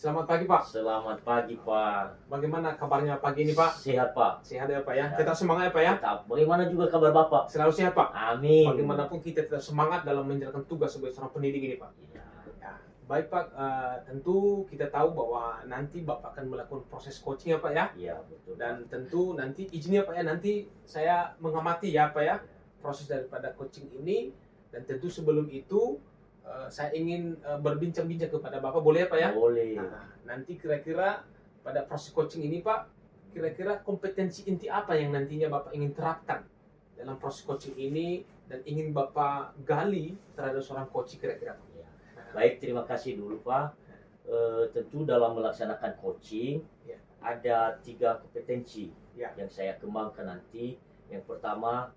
Selamat pagi Pak. Selamat pagi Pak. Bagaimana kabarnya pagi ini Pak? Sehat Pak. Sehat ya Pak ya? Ya. Tetap semangat ya Pak ya? Tetap. Bagaimana juga kabar Bapak? Selalu sehat Pak. Amin. Bagaimanapun kita tetap semangat dalam menjalankan tugas sebagai seorang pendidik ini Pak. Ya. Ya. Baik Pak, tentu kita tahu bahwa nanti Bapak akan melakukan proses coaching ya Pak ya? Iya betul. Dan tentu nanti izinnya Pak ya, nanti saya mengamati ya Pak ya proses daripada coaching ini. Dan tentu sebelum itu saya ingin berbincang-bincang kepada Bapak, boleh ya Pak ya? Boleh. Nah, nanti kira-kira pada proses coaching ini Pak, kira-kira kompetensi inti apa yang nantinya Bapak ingin terapkan dalam proses coaching ini dan ingin Bapak gali terhadap seorang coach kira-kira Pak? Ya. Baik, terima kasih dulu Pak. Tentu dalam melaksanakan coaching Ya. ada 3 kompetensi Ya. yang saya kembangkan nanti. Yang pertama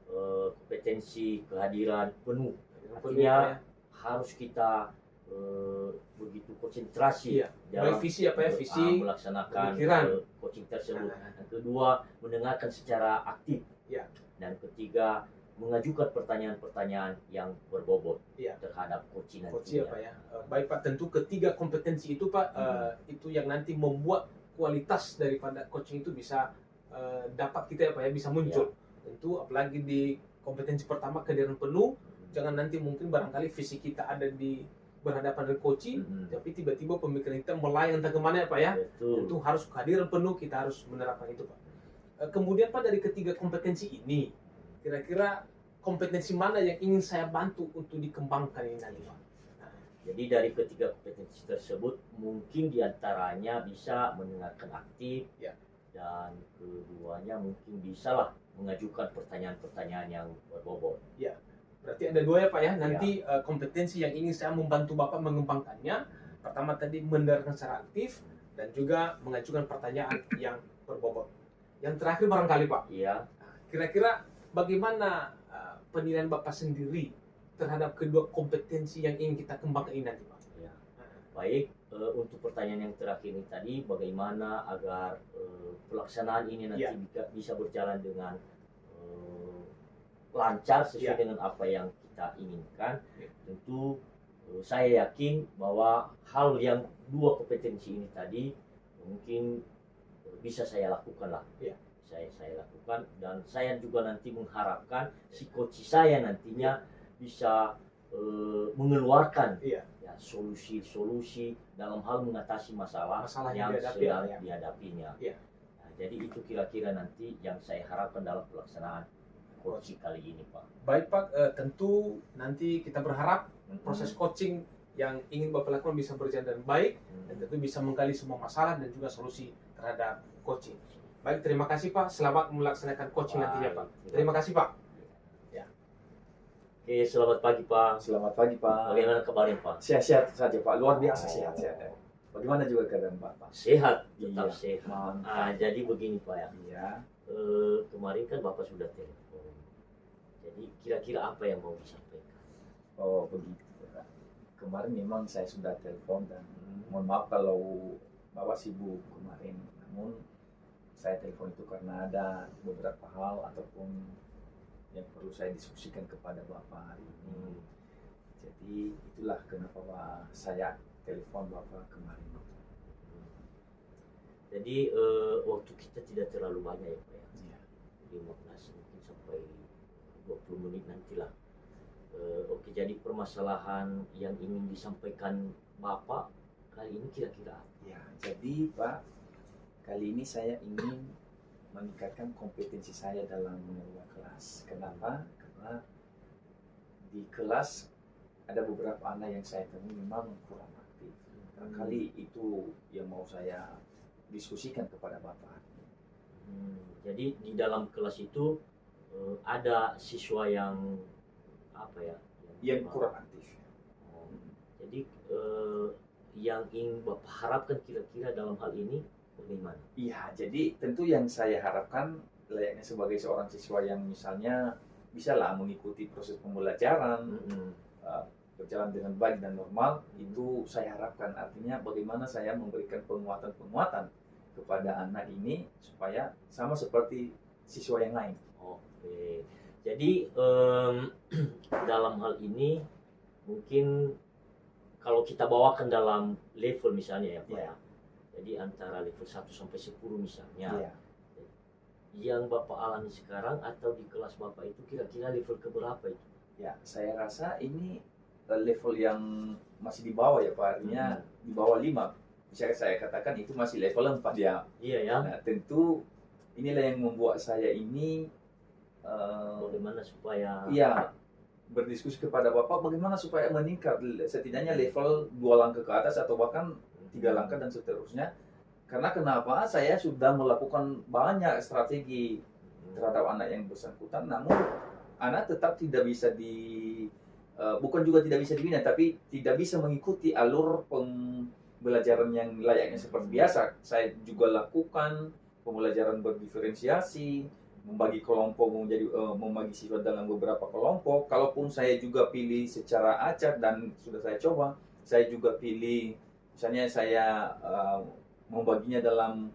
kompetensi kehadiran penuh. Artinya harus kita begitu konsentrasi Iya. Baik visi apa ya? Visi, melaksanakan pemikiran. coaching tersebut. Nah. Yang kedua, mendengarkan secara aktif. Ya. Dan ketiga, mengajukan pertanyaan-pertanyaan yang berbobot Ya. terhadap coaching coach ya nantinya. Pak ya. Baik Pak, tentu ketiga kompetensi itu Pak, itu yang nanti membuat kualitas daripada coaching itu bisa dapat kita ya Pak ya, bisa muncul. Tentu apalagi di kompetensi pertama kehadiran penuh. Jangan nanti mungkin barangkali visi kita ada di berhadapan dengan coaching, tapi tiba-tiba pemikiran kita melayang entah kemana ya Pak ya. Betul. Tentu harus kehadiran penuh, kita harus menerapkan itu Pak. Kemudian Pak, dari ketiga kompetensi ini, kira-kira kompetensi mana yang ingin saya bantu untuk dikembangkan ini nanti Pak? Jadi dari ketiga kompetensi tersebut mungkin diantaranya bisa mendengarkan aktif, Ya. dan keduanya mungkin bisa lah mengajukan pertanyaan-pertanyaan yang berbobot. Berarti ada 2 ya Pak ya, nanti kompetensi yang ingin saya membantu Bapak mengembangkannya. Pertama tadi mendengarkan secara aktif dan juga mengajukan pertanyaan yang berbobot. Yang terakhir barangkali Pak, Iya. kira-kira bagaimana penilaian Bapak sendiri terhadap kedua kompetensi yang ingin kita kembangkan ini nanti Pak? Ya. Baik, untuk pertanyaan yang terakhir ini tadi, bagaimana agar pelaksanaan ini nanti bisa berjalan dengan lancar sesuai dengan apa yang kita inginkan. Tentu saya yakin bahwa hal yang 2 kompetensi ini tadi mungkin bisa saya lakukan lah. Saya lakukan, dan saya juga nanti mengharapkan si coach saya nantinya bisa mengeluarkan ya solusi-solusi dalam hal mengatasi masalah yang sedang dihadapinya. Nah, jadi itu kira-kira nanti yang saya harapkan dalam pelaksanaan coaching kali ini Pak. Baik Pak, tentu nanti kita berharap proses coaching yang ingin Bapak lakukan bisa berjalan dengan baik dan tentu bisa menggali semua masalah dan juga solusi terhadap coaching. Baik, terima kasih Pak. Selamat melaksanakan coaching nantinya Pak. Terima kasih Pak. Ya. Oke, selamat pagi Pak. Selamat pagi Pak. Bagaimana kabarnya Pak? Sehat-sehat saja Pak, luar biasa sehat-sehat. Bagaimana juga keadaan Pak? Sehat, tetap Iya, sehat. mantap. Jadi begini Pak ya. Iya. Kemarin kan Bapak sudah telepon. Jadi kira-kira apa yang mau disampaikan? Oh begitu Pak. Kemarin memang saya sudah telepon dan mohon maaf kalau Bapak sibuk kemarin. Namun saya telepon itu karena ada beberapa hal ataupun yang perlu saya diskusikan kepada Bapak hari ini. Jadi itulah kenapa saya telepon Bapak kemarin. Jadi waktu kita tidak terlalu banyak ya Pak ya. Iya. 15 mungkin sampai 20 menit nantilah. Oke, jadi permasalahan yang ingin disampaikan Bapak kali ini kira-kira apa? Ya, jadi Pak, kali ini saya ingin meningkatkan kompetensi saya dalam mengelola kelas. Kenapa? Karena di kelas ada beberapa anak yang saya temui memang kurang aktif. Kali itu yang mau saya diskusikan kepada Bapak. Jadi di dalam kelas itu ada siswa yang apa ya? Yang kurang aktif. Jadi yang ingin Bapak harapkan kira-kira dalam hal ini bagaimana? Iya, jadi tentu yang saya harapkan layaknya sebagai seorang siswa yang misalnya bisalah mengikuti proses pembelajaran, berjalan dengan baik dan normal, itu saya harapkan. Artinya bagaimana saya memberikan penguatan-penguatan kepada anak ini supaya sama seperti siswa yang lain. Oke, jadi dalam hal ini mungkin kalau kita bawakan dalam level misalnya ya Pak Iya. ya. Jadi antara level 1 sampai 10 misalnya. Iya. Yang Bapak alami sekarang atau di kelas Bapak itu kira-kira level keberapa itu? Ya, saya rasa ini level yang masih di bawah ya Pak, artinya di bawah 5. Bisa saya katakan itu masih level 4 ya. Iya ya. Nah, tentu inilah yang membuat saya ini Bagaimana supaya iya, berdiskusi kepada Bapak bagaimana supaya meningkat setidaknya level 2 langkah ke atas atau bahkan 3 langkah dan seterusnya. Karena kenapa? Saya sudah melakukan banyak strategi terhadap anak yang bersangkutan, namun anak tetap tidak bisa bukan juga tidak bisa dibina, tapi tidak bisa mengikuti alur pembelajaran yang layaknya seperti biasa. Saya juga lakukan pembelajaran berdiferensiasi, membagi kelompok membagi siswa dalam beberapa kelompok. Kalaupun saya juga pilih secara acak dan sudah saya coba, saya juga pilih misalnya saya membaginya dalam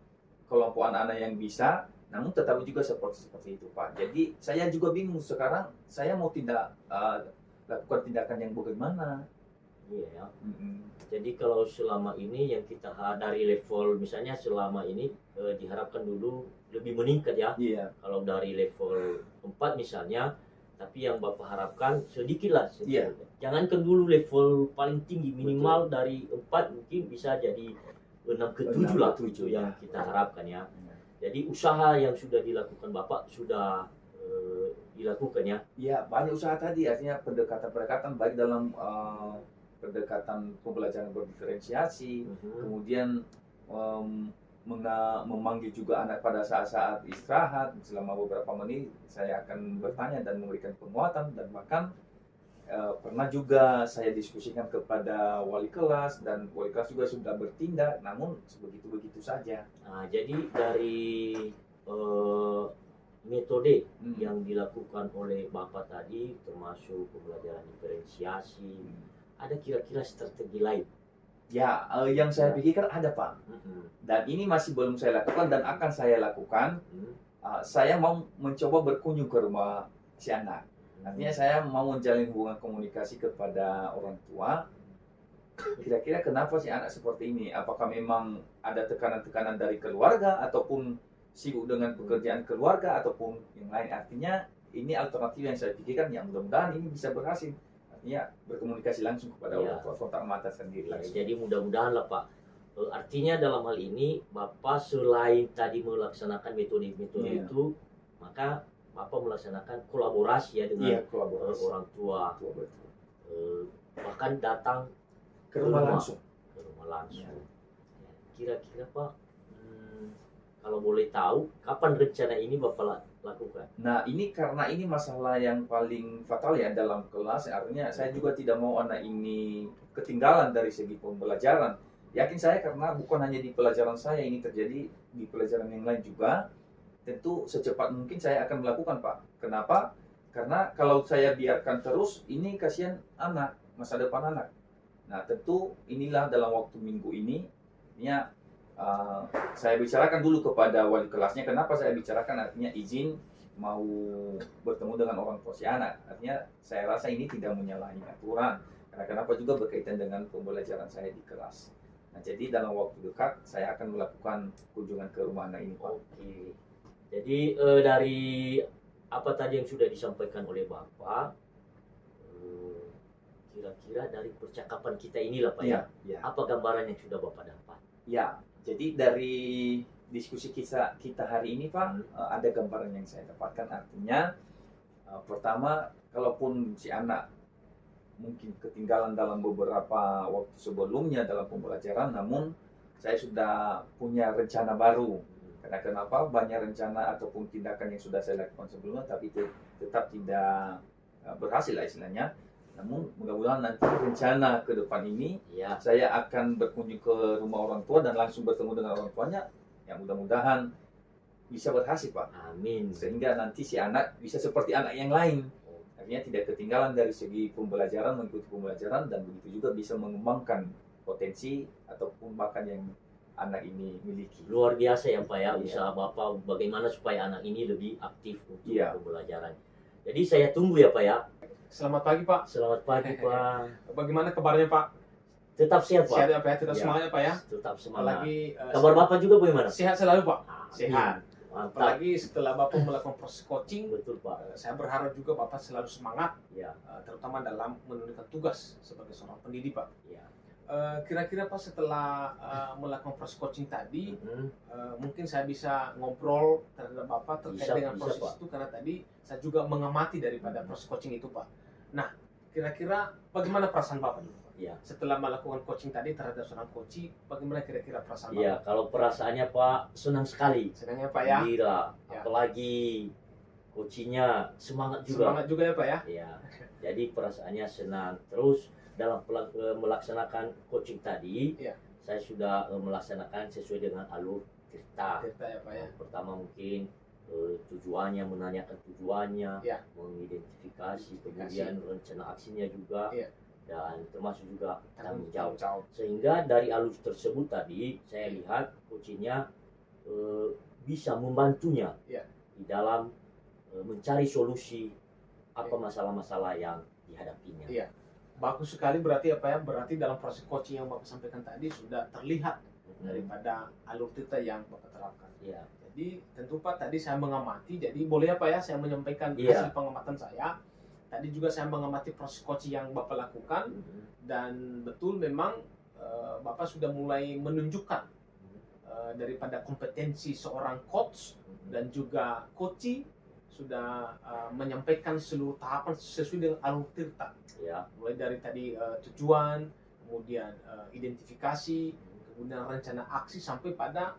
kelompok anak-anak yang bisa, namun tetap juga seperti itu Pak. Jadi saya juga bingung sekarang saya mau lakukan tindakan yang bagaimana. iya ya. Jadi kalau selama ini yang kita dari level misalnya selama ini diharapkan dulu lebih meningkat ya. Iya. Kalau dari level 4 misalnya, tapi yang Bapak harapkan sedikit lah. Iya. Jangankan dulu level paling tinggi, minimal dari 4 mungkin bisa jadi 6 ke 7 lah. 6 ke 7, Itu yang ya. kita harapkan ya. Jadi usaha yang sudah dilakukan Bapak sudah dilakukan ya. Iya, banyak usaha tadi, artinya pendekatan-pendekatan baik dalam pendekatan pembelajaran berdiferensiasi, kemudian memanggil juga anak pada saat-saat istirahat selama beberapa menit. Saya akan bertanya dan memberikan penguatan, dan bahkan pernah juga saya diskusikan kepada wali kelas, dan wali kelas juga sudah bertindak, namun sebegitu-begitu saja. Nah, jadi dari metode yang dilakukan oleh Bapak tadi, termasuk pembelajaran diferensiasi, ada kira-kira strategi lain? Ya, yang saya pikirkan ada Pak, dan ini masih belum saya lakukan dan akan saya lakukan. Saya mau mencoba berkunjung ke rumah si anak. Artinya saya mau menjalin hubungan komunikasi kepada orang tua. Kira-kira kenapa si anak seperti ini? Apakah memang ada tekanan-tekanan dari keluarga, ataupun sibuk dengan pekerjaan keluarga, ataupun yang lain? Artinya ini alternatif yang saya pikirkan, yang mudah-mudahan ini bisa berhasil. Artinya berkomunikasi langsung kepada orang tua, kontak mata sendiri langsung. Jadi mudah-mudahan lah Pak. Artinya dalam hal ini Bapak selain tadi melaksanakan metode-metode itu, maka Bapak melaksanakan kolaborasi ya dengan orang tua. Bahkan datang ke rumah langsung. Ya. Kira-kira Pak, kalau boleh tahu kapan rencana ini Bapak lakukan? Nah, ini karena ini masalah yang paling fatal ya dalam kelas. Artinya saya juga tidak mau anak ini ketinggalan dari segi pembelajaran. Yakin saya, karena bukan hanya di pelajaran saya, ini terjadi di pelajaran yang lain juga. Tentu secepat mungkin saya akan melakukan Pak. Kenapa? Karena kalau saya biarkan terus, ini kasihan anak, masa depan anak. Nah, tentu inilah dalam waktu minggu ini, saya bicarakan dulu kepada wali kelasnya. Kenapa saya bicarakan? Artinya izin mau bertemu dengan orang tua si anak. Artinya saya rasa ini tidak menyalahi aturan. Karena kenapa juga berkaitan dengan pembelajaran saya di kelas. Nah, jadi dalam waktu dekat saya akan melakukan kunjungan ke rumah anak ini Pak. Oke. Jadi dari apa tadi yang sudah disampaikan oleh Bapak, kira-kira dari percakapan kita inilah Pak ya, apa gambaran yang sudah Bapak dapat? Ya, jadi dari diskusi kita hari ini Pak, ada gambaran yang saya dapatkan. Artinya pertama, kalaupun si anak mungkin ketinggalan dalam beberapa waktu sebelumnya dalam pembelajaran, namun saya sudah punya rencana baru. Karena kenapa? Banyak rencana ataupun tindakan yang sudah saya lakukan sebelumnya, tapi tetap tidak berhasil lah istilahnya. Namun mudah-mudahan nanti rencana ke depan ini, saya akan berkunjung ke rumah orang tua dan langsung bertemu dengan orang tuanya. Yang mudah-mudahan bisa berhasil Pak. Amin. Sehingga nanti si anak bisa seperti anak yang lain. Artinya tidak ketinggalan dari segi pembelajaran, mengikuti pembelajaran, dan begitu juga bisa mengembangkan potensi ataupun bakat yang anak ini miliki. Luar biasa ya Pak ya, usaha Bapak bagaimana supaya anak ini lebih aktif untuk pembelajaran. Jadi saya tunggu ya Pak ya. Selamat pagi Pak. Selamat pagi Pak. Bagaimana kabarnya Pak? Tetap sehat Sehat Pak. ya Pak ya, tetap Ya. semangat ya Pak ya. Tetap semangat. Apalagi Kabar Bapak juga bagaimana? sehat selalu Pak. Ah, Sehat. Mantap. Apalagi setelah Bapak melakukan proses coaching, Betul Pak. saya berharap juga Bapak selalu semangat, Ya. terutama dalam menunaikan tugas sebagai seorang pendidik Pak. Ya. Kira-kira Pak setelah melakukan proses coaching tadi, Mhm. mungkin saya bisa ngobrol terhadap Bapak terkait Bisa, dengan bisa, proses Pak. itu karena tadi saya juga mengamati daripada proses coaching itu Pak. Nah, kira-kira bagaimana perasaan Bapak dulu, Pak? Ya. Setelah melakukan coaching tadi terhadap seorang coach, bagaimana kira-kira perasaan Ya, Bapak? kalau perasaannya Pak senang sekali. Senangnya Pak ya? Gembira. Ya. Apalagi coachingnya semangat juga. Semangat juga ya Pak ya? Ya. Jadi perasaannya senang. Terus dalam melaksanakan coaching tadi, Ya. saya sudah melaksanakan sesuai dengan alur Tirta. Cerita ya Pak ya? Pertama mungkin tujuannya, menanyakan tujuannya, Ya. mengidentifikasi, kemudian rencana aksinya juga, Ya. dan termasuk juga tanggung jawab. Jawab. Sehingga dari alur tersebut tadi saya lihat coachingnya bisa membantunya Ya. di dalam mencari solusi apa masalah-masalah yang dihadapinya. Iya. Bagus sekali berarti apa ya? Berarti dalam proses coaching yang Bapak sampaikan tadi sudah terlihat daripada alur kita yang Bapak terapkan. Iya. Jadi tentu Pak tadi saya mengamati, jadi boleh apa ya saya menyampaikan Iya. hasil pengamatan saya. Tadi juga saya mengamati proses coaching yang Bapak lakukan dan betul memang Bapak sudah mulai menunjukkan daripada kompetensi seorang coach dan juga coaching sudah menyampaikan seluruh tahapan sesuai dengan alur Tirta. Ya. Mulai dari tadi tujuan, kemudian identifikasi, kemudian rencana aksi sampai pada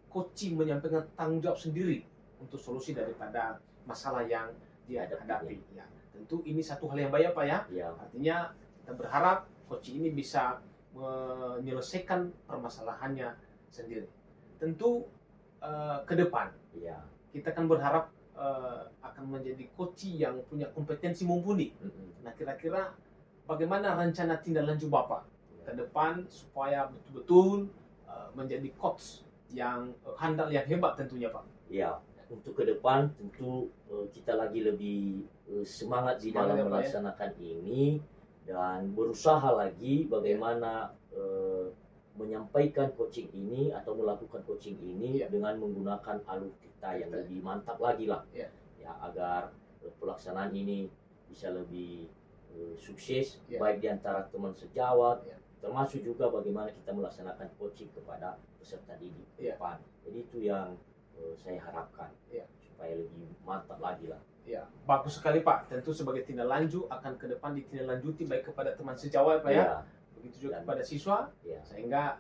coaching menyampaikan tanggung jawab sendiri untuk solusi daripada masalah yang dia hadapi. Ya, tentu ini satu hal yang baik Pak ya. Ya. Artinya kita berharap coaching ini bisa menyelesaikan permasalahannya sendiri. Tentu ke depan Ya. kita kan berharap akan menjadi coach yang punya kompetensi mumpuni. Nah, kira-kira bagaimana rencana tindak lanjut Bapak ke depan supaya betul-betul menjadi coach yang handal, yang hebat tentunya Pak? Ya. Untuk ke depan tentu kita lagi lebih semangat di Semangat dalam ya, Pak, ya. melaksanakan ini dan berusaha lagi bagaimana menyampaikan coaching ini atau melakukan coaching ini Ya. dengan menggunakan alur kita yang Betul. lebih mantap lagi lah. Ya. Ya, agar pelaksanaan ini bisa lebih sukses Ya. baik di antara teman sejawat, Ya. termasuk juga bagaimana kita melaksanakan coaching kepada peserta didik ke Ya. depan. Jadi itu yang saya harapkan Ya. supaya lebih mantap lagi lah. Ya, bagus sekali Pak. Tentu sebagai tindak lanjut akan ke depan ditindaklanjuti baik kepada teman sejawat Pak ya. Begitu juga Dan- kepada siswa. Ya. Sehingga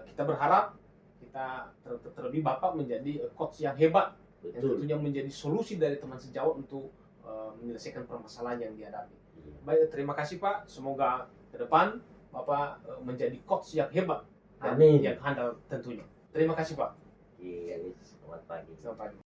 kita berharap kita terlebih Bapak menjadi coach yang hebat yang Betul. tentunya menjadi solusi dari teman sejawat untuk menyelesaikan permasalahan yang dihadapi. Iya. Baik, terima kasih Pak. Semoga ke depan Bapak menjadi coach yang hebat dan Amin. yang handal tentunya. Terima kasih Pak. Iya, selamat pagi. Selamat pagi.